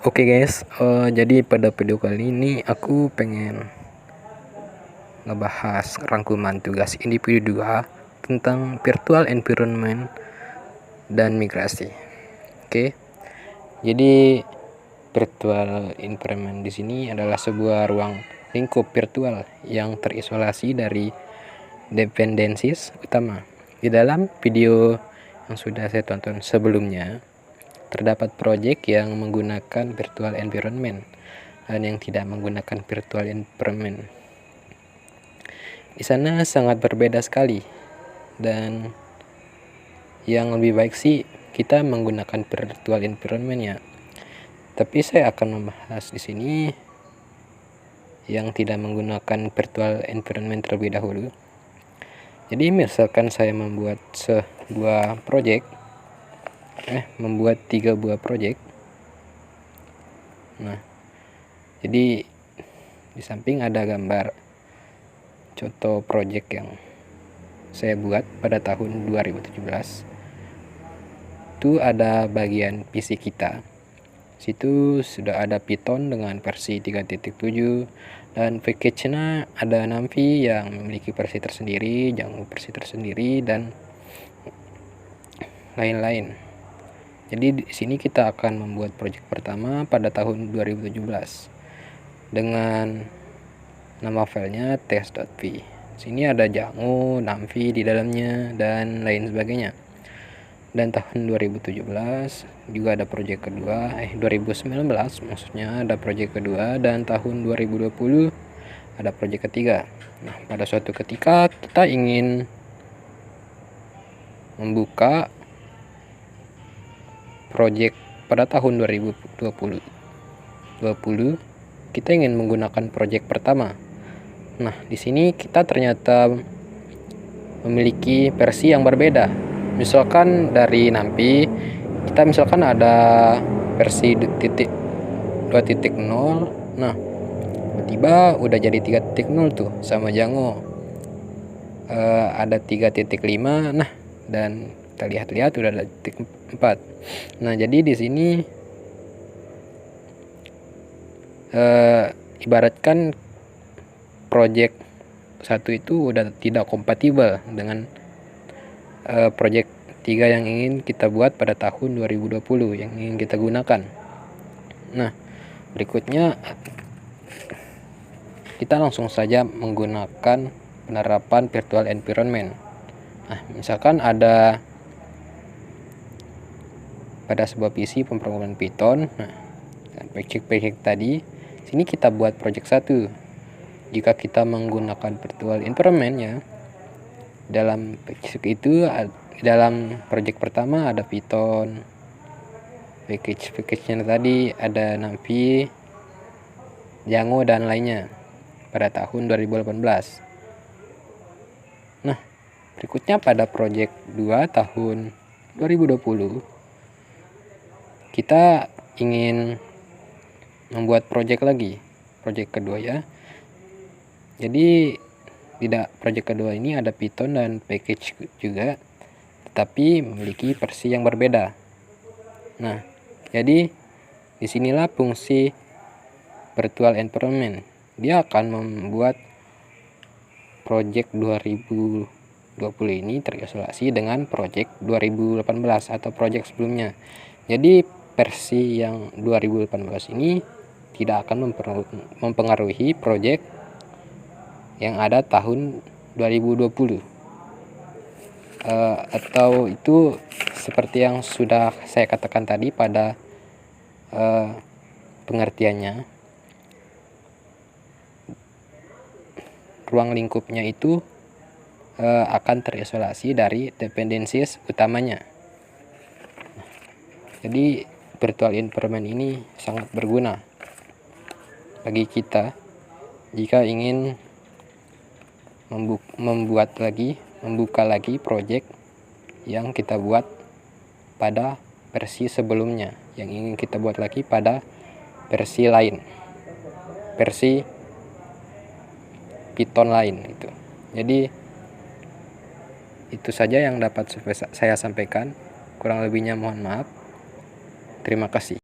Oke guys, jadi pada video kali ini aku pengen ngebahas rangkuman tugas individu 2 tentang virtual environment dan migrasi. Oke, jadi virtual environment di sini adalah sebuah ruang lingkup virtual yang terisolasi dari dependencies utama. Di dalam video yang sudah saya tonton sebelumnya, terdapat proyek yang menggunakan virtual environment dan yang tidak menggunakan virtual environment. Di sana sangat berbeda sekali, dan yang lebih baik sih kita menggunakan virtual environment ya. Tapi saya akan membahas di sini yang tidak menggunakan virtual environment terlebih dahulu. Jadi misalkan saya membuat sebuah proyek, membuat 3 buah proyek. Nah, jadi di samping ada gambar contoh proyek yang saya buat pada tahun 2017. Itu ada bagian PC kita. Situ sudah ada Python dengan versi 3.7 dan package-nya ada NumPy yang memiliki versi tersendiri, Django versi tersendiri, dan lain-lain. Jadi di sini kita akan membuat proyek pertama pada tahun 2017 dengan nama filenya test.py. Sini ada Django, NumPy di dalamnya dan lain sebagainya. Dan tahun 2017 juga ada proyek kedua, 2019 maksudnya ada proyek kedua, dan tahun 2020 ada proyek ketiga. Nah, pada suatu ketika kita ingin membuka proyek pada tahun 2020, kita ingin menggunakan proyek pertama. Nah, di sini kita ternyata memiliki versi yang berbeda. Misalkan dari NumPy, kita misalkan ada versi 2.0. Nah, tiba-tiba udah jadi 3.0 tuh sama Django. Ada 3.5. Nah, dan kita lihat-lihat udah ada 4. Nah, jadi di sini ibaratkan project 1 itu udah tidak kompatibel dengan project 3 yang ingin kita buat pada tahun 2020 yang ingin kita gunakan. Nah, berikutnya kita langsung saja menggunakan penerapan virtual environment. Nah, misalkan ada pada sebuah PC pemrograman Python. Nah, project tadi sini kita buat project 1. Jika kita menggunakan virtual environment ya, dalam project itu, dalam project pertama ada Python, package-nya tadi ada NumPy, Django dan lainnya pada tahun 2018. Nah, berikutnya pada project 2 tahun 2020 kita ingin membuat project lagi, project kedua ya. Jadi project kedua ini ada Python dan package juga, tetapi memiliki versi yang berbeda. Nah, jadi disinilah fungsi virtual environment. Dia akan membuat project 2020 ini terisolasi dengan project 2018 atau project sebelumnya. Jadi versi yang 2018 ini tidak akan mempengaruhi project yang ada tahun 2020. Atau itu seperti yang sudah saya katakan tadi pada pengertiannya, ruang lingkupnya itu akan terisolasi dari dependencies utamanya. Jadi virtual environment ini sangat berguna bagi kita jika ingin membuka lagi project yang kita buat pada versi sebelumnya, yang ingin kita buat lagi pada versi lain, versi Python lain gitu. Jadi itu saja yang dapat saya sampaikan, kurang lebihnya mohon maaf. Terima kasih.